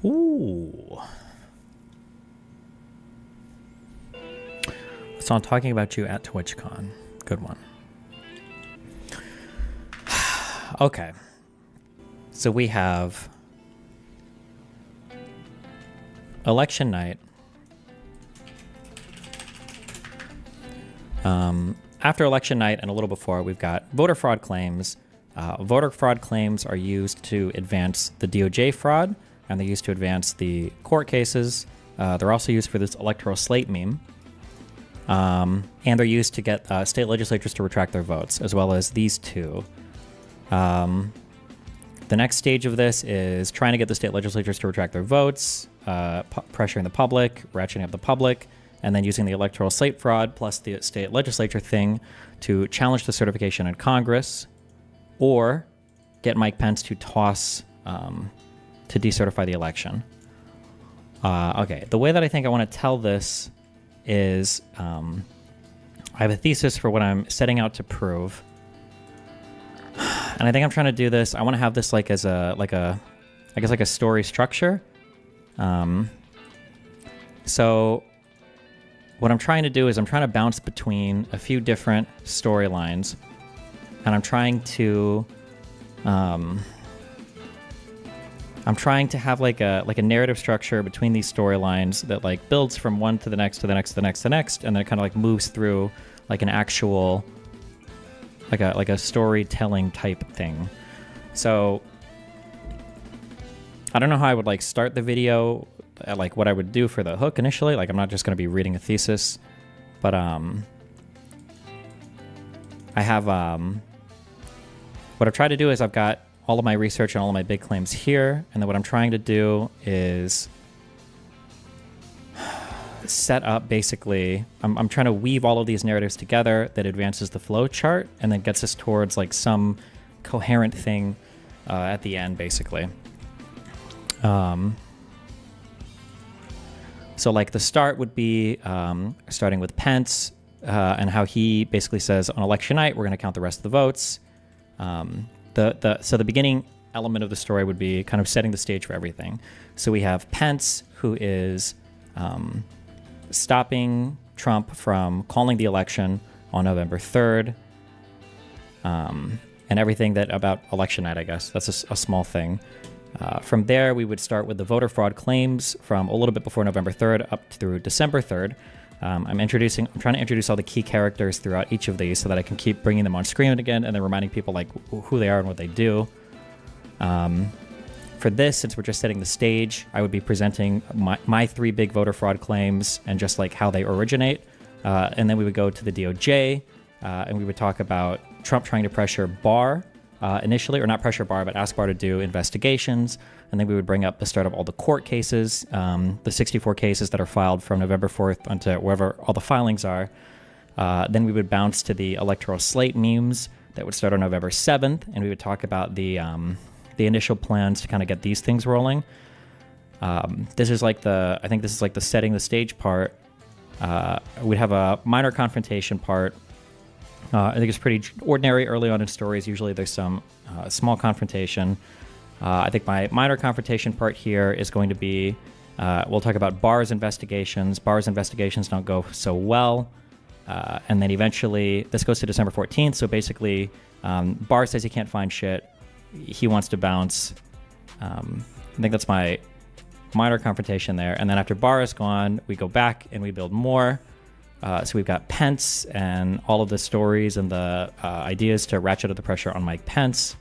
Ooh. So I'm talking about you at TwitchCon. Good one. Okay. So we have election night. After election night and a little before, we've got voter fraud claims. Voter fraud claims are used to advance the DOJ fraud, and they're used to advance the court cases. They're also used for this electoral slate meme. And they're used to get state legislatures to retract their votes, as well as these two. The next stage of this is trying to get the state legislatures to retract their votes, pressuring the public, ratcheting up the public, and then using the electoral slate fraud plus the state legislature thing to challenge the certification in Congress, or get Mike Pence to toss to decertify the election. Okay, the way that I think I want to tell this is I have a thesis for what I'm setting out to prove, and I think I'm trying to do this. I want to have this like as a story structure. So what I'm trying to do is I'm trying to bounce between a few different storylines, and I'm trying to have like a narrative structure between these storylines that like builds from one to the next to the next to the next to the next, and then it kind of like moves through like an actual like a storytelling type thing. So I don't know how I would like start the video, like what I would do for the hook initially. Like I'm not just going to be reading a thesis, but I have what I've tried to do is I've got all of my research and all of my big claims here, and then what I'm trying to do is set up basically, I'm trying to weave all of these narratives together that advances the flow chart and then gets us towards like some coherent thing at the end, basically. So like the start would be starting with Pence and how he basically says on election night, we're going to count the rest of the votes. So the beginning element of the story would be kind of setting the stage for everything. So we have Pence, who is stopping Trump from calling the election on November 3rd, and everything that about election night, I guess. That's a small thing. From there, we would start with the voter fraud claims from a little bit before November 3rd up through December 3rd. I'm trying to introduce all the key characters throughout each of these so that I can keep bringing them on screen again and then reminding people like who they are and what they do. For this, since we're just setting the stage, I would be presenting my three big voter fraud claims and just like how they originate. And then we would go to the DOJ and we would talk about Trump trying to pressure Barr initially, or not pressure Barr, but ask Barr to do investigations. And then we would bring up the start of all the court cases, the 64 cases that are filed from November 4th onto wherever all the filings are. Then we would bounce to the electoral slate memes that would start on November 7th, and we would talk about the initial plans to kind of get these things rolling. I think this is like the setting the stage part. We'd have a minor confrontation part. I think it's pretty ordinary early on in stories. Usually there's some small confrontation. I think my minor confrontation part here is going to be, we'll talk about Barr's investigations. Barr's investigations don't go so well. And then eventually, this goes to December 14th. So basically, Barr says he can't find shit. He wants to bounce. I think that's my minor confrontation there. And then after Barr is gone, we go back and we build more. So we've got Pence and all of the stories and the ideas to ratchet up the pressure on Mike Pence.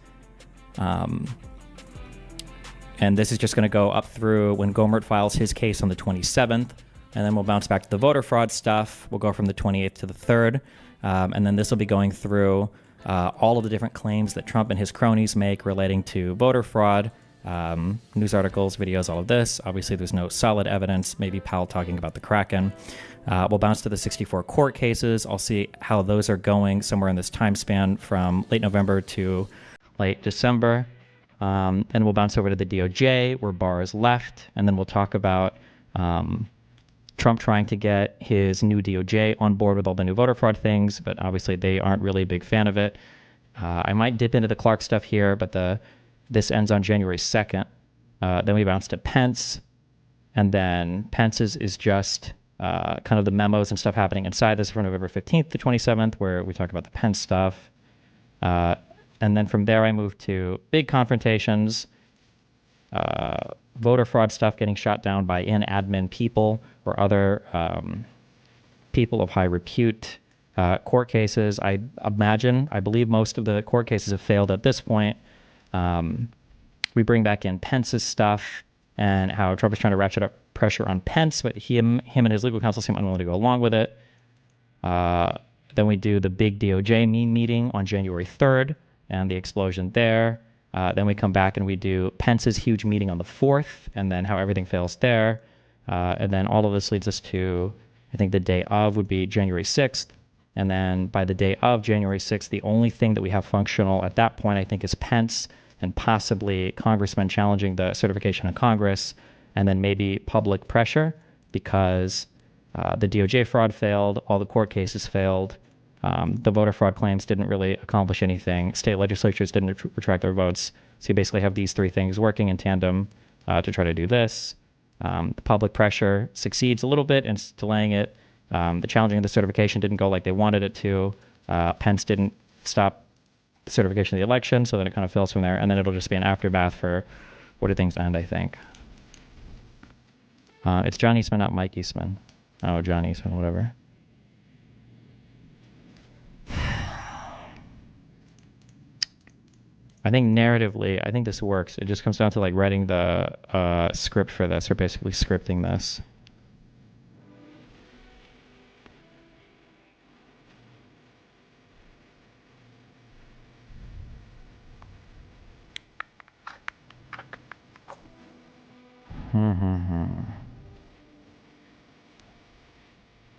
And this is just going to go up through when Gohmert files his case on the 27th. And then we'll bounce back to the voter fraud stuff. We'll go from the 28th to the 3rd. And then this will be going through all of the different claims that Trump and his cronies make relating to voter fraud, news articles, videos, all of this. Obviously, there's no solid evidence. Maybe Powell talking about the Kraken. We'll bounce to the 64 court cases. I'll see how those are going somewhere in this time span from late November to late December. Then we'll bounce over to the DOJ where Barr is left. And then we'll talk about Trump trying to get his new DOJ on board with all the new voter fraud things, but obviously they aren't really a big fan of it. I might dip into the Clark stuff here, but this ends on January 2nd. Then we bounce to Pence, and then Pence's is just kind of the memos and stuff happening inside this from November 15th to 27th, where we talk about the Pence stuff. And then from there, I move to big confrontations, voter fraud stuff getting shot down by in-admin people or other people of high repute. Court cases, I believe most of the court cases have failed at this point. We bring back in Pence's stuff and how Trump is trying to ratchet up pressure on Pence, but him and his legal counsel seem unwilling to go along with it. Then we do the big DOJ meeting on January 3rd and the explosion there. Then we come back and we do Pence's huge meeting on the 4th, and then how everything fails there. And then all of this leads us to, I think the day of would be January 6th. And then by the day of January 6th, the only thing that we have functional at that point, I think, is Pence and possibly congressmen challenging the certification of Congress, and then maybe public pressure because the DOJ fraud failed, all the court cases failed, the voter fraud claims didn't really accomplish anything, state legislatures didn't retract their votes. So you basically have these three things working in tandem to try to do this. The public pressure succeeds a little bit in delaying it. The challenging of the certification didn't go like they wanted it to. Pence didn't stop the certification of the election, so then it kind of fails from there, and then it'll just be an aftermath for where do things end, I think. It's John Eastman, not Mike Eastman. Oh, John Eastman, whatever. I think narratively, I think this works. It just comes down to like writing the script for this, or basically scripting this.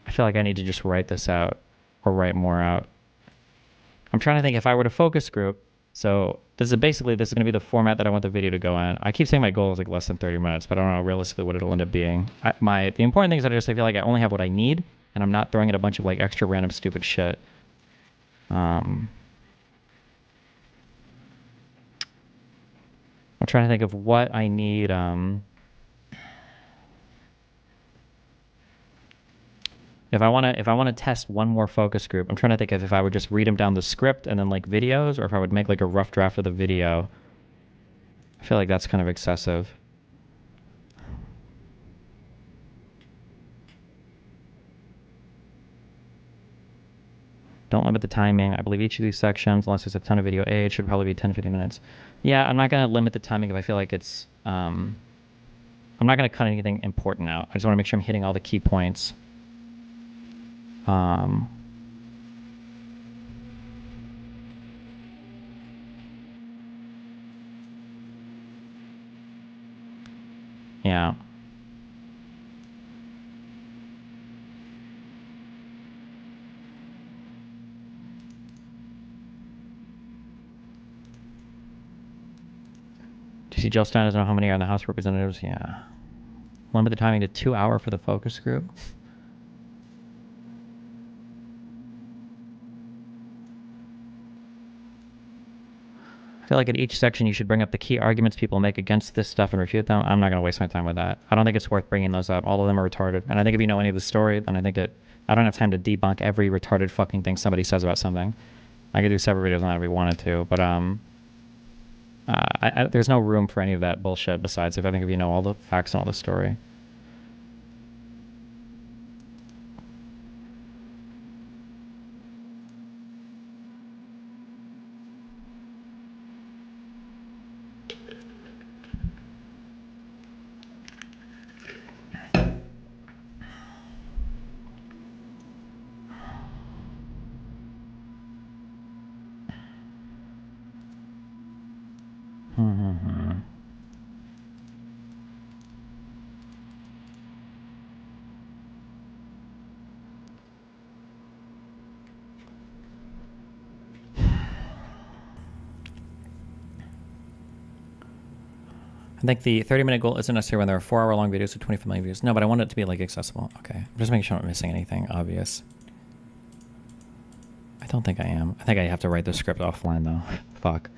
I feel like I need to just write this out or write more out. I'm trying to think if I were to focus group. So this is going to be the format that I want the video to go in. I keep saying my goal is like less than 30 minutes, but I don't know realistically what it'll end up being. The important thing is that I feel like I only have what I need, and I'm not throwing in a bunch of like extra random stupid shit. I'm trying to think of what I need. If I want to test one more focus group, I'm trying to think of if I would just read them down the script and then like videos, or if I would make like a rough draft of the video. I feel like that's kind of excessive. Don't limit the timing. I believe each of these sections, unless there's a ton of video age, should probably be 10 to 15 minutes. Yeah, I'm not going to limit the timing if I feel like it's... I'm not going to cut anything important out. I just want to make sure I'm hitting all the key points. Yeah. Do you see Jill Stein doesn't know how many are in the House of Representatives? Yeah. Limit the timing to 2 hours for the focus group. I feel like at each section you should bring up the key arguments people make against this stuff and refute them. I'm not going to waste my time with that. I don't think it's worth bringing those up. All of them are retarded. And I think if you know any of the story, then I think that I don't have time to debunk every retarded fucking thing somebody says about something. I could do separate videos on that if we wanted to, but there's no room for any of that bullshit besides if you know all the facts and all the story. I think the 30-minute goal isn't necessary when there are 4-hour-long videos with 25 million views. No, but I want it to be like accessible. Okay, I'm just making sure I'm not missing anything obvious. I don't think I am. I think I have to write the script offline though. Fuck.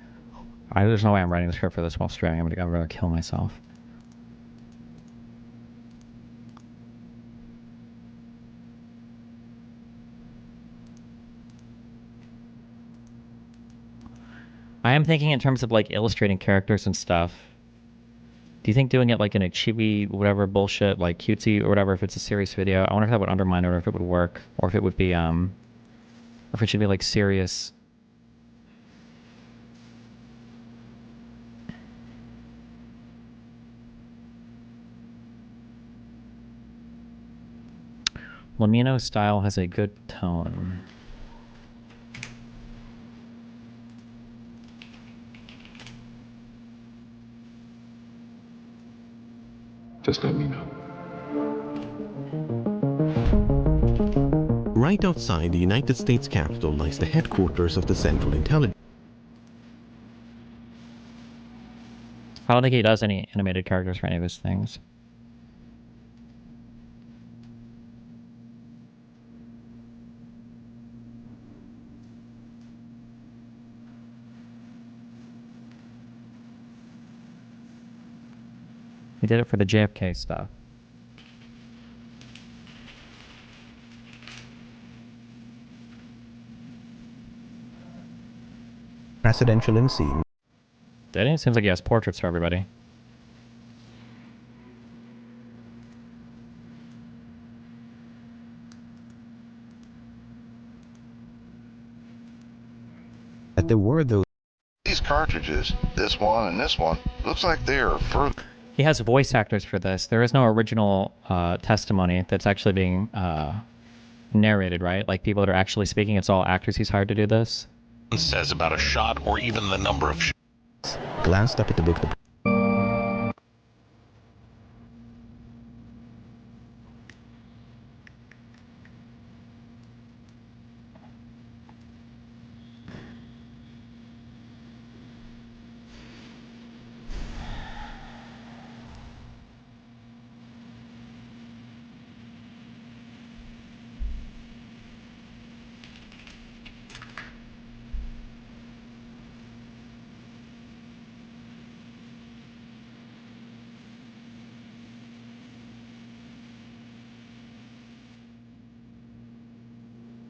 There's no way I'm writing the script for this while streaming. I'm gonna kill myself. I am thinking in terms of like illustrating characters and stuff. Do you think doing it like in a chibi, whatever bullshit, like cutesy or whatever, if it's a serious video, I wonder if that would undermine it or if it would work, or if it would be, or if it should be like serious. Lamino's style has a good tone. Just let me know. Right outside the United States Capitol lies the headquarters of the Central Intelligence. I don't think he does any animated characters for any of his things. He did it for the JFK stuff. Presidential ensign. Did he? Seems like he has portraits for everybody. That there were those. These cartridges, this one and this one, looks like they are further. He has voice actors for this. There is no original testimony that's actually being narrated, right? Like people that are actually speaking. It's all actors he's hired to do this. Says about a shot or even the number of shots. Glanced up at the book.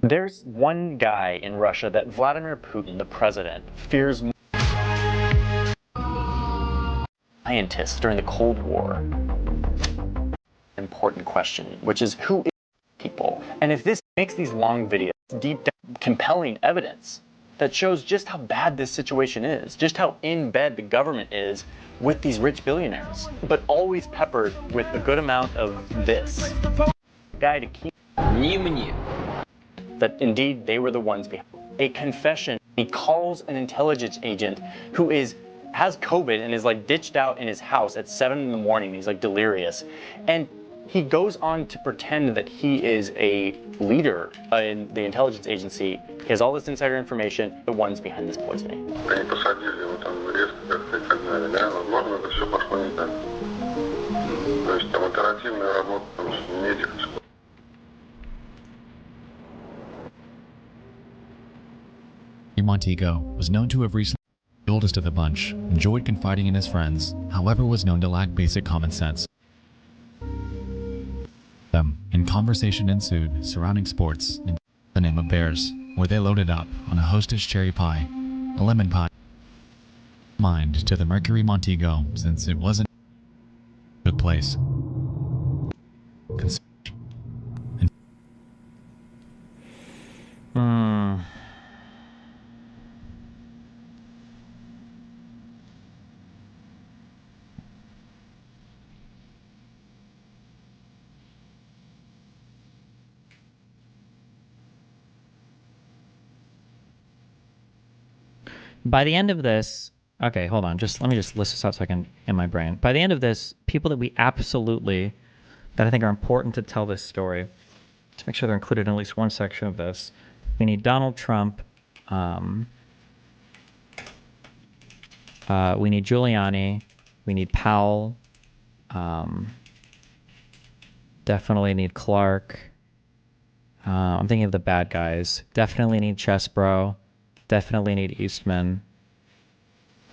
There's one guy in Russia that Vladimir Putin, the president, fears more. Scientists during the Cold War. Important question, which is who is people? And if this makes these long videos, deep, compelling evidence that shows just how bad this situation is, just how in bed the government is with these rich billionaires, but always peppered with a good amount of this. Guy to keep that indeed they were the ones behind. A confession. He calls an intelligence agent who has COVID and is like ditched out in his house at 7 in the morning. He's like delirious. And he goes on to pretend that he is a leader in the intelligence agency. He has all this insider information, the ones behind this poisoning. Montego was known to have recently been the oldest of the bunch, enjoyed confiding in his friends, however was known to lack basic common sense. And conversation ensued surrounding sports in the name of bears, where they loaded up on a hostess cherry pie, a lemon pie. Mind to the Mercury Montego, since it wasn't took place. By the end of this, okay, hold on. Let me just list this out so I can in my brain. By the end of this, people that we absolutely, that I think are important to tell this story, to make sure they're included in at least one section of this. We need Donald Trump. We need Giuliani. We need Powell. Definitely need Clark. I'm thinking of the bad guys. Definitely need Chesbro. Definitely need Eastman.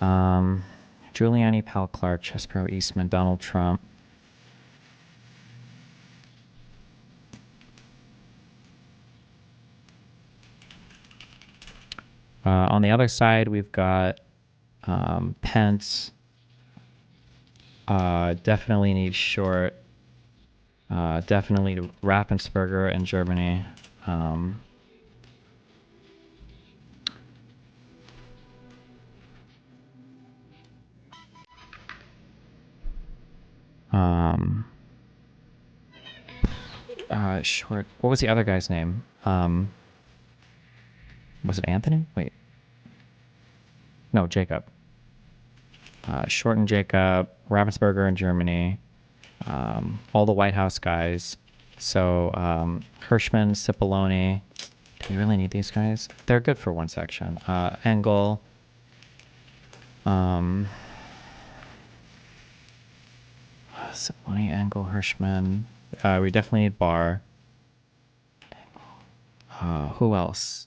Giuliani, Powell, Clark, Chesbro, Eastman, Donald Trump. On the other side, we've got Pence. Definitely need Short. Definitely Raffensperger in Germany. Short. What was the other guy's name? Was it Anthony? Wait. No, Jacob. Short and Jacob, Ravensburger in Germany, all the White House guys. So Hirschman, Cipollone. Do we really need these guys? They're good for one section. Engel. Cipollone, Engel, Hirschman. We definitely need Barr. Who else?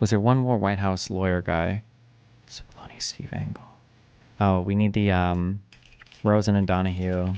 Was there one more White House lawyer guy? Cipollone, Steve Engel. Oh, we need the Rosen and Donahue.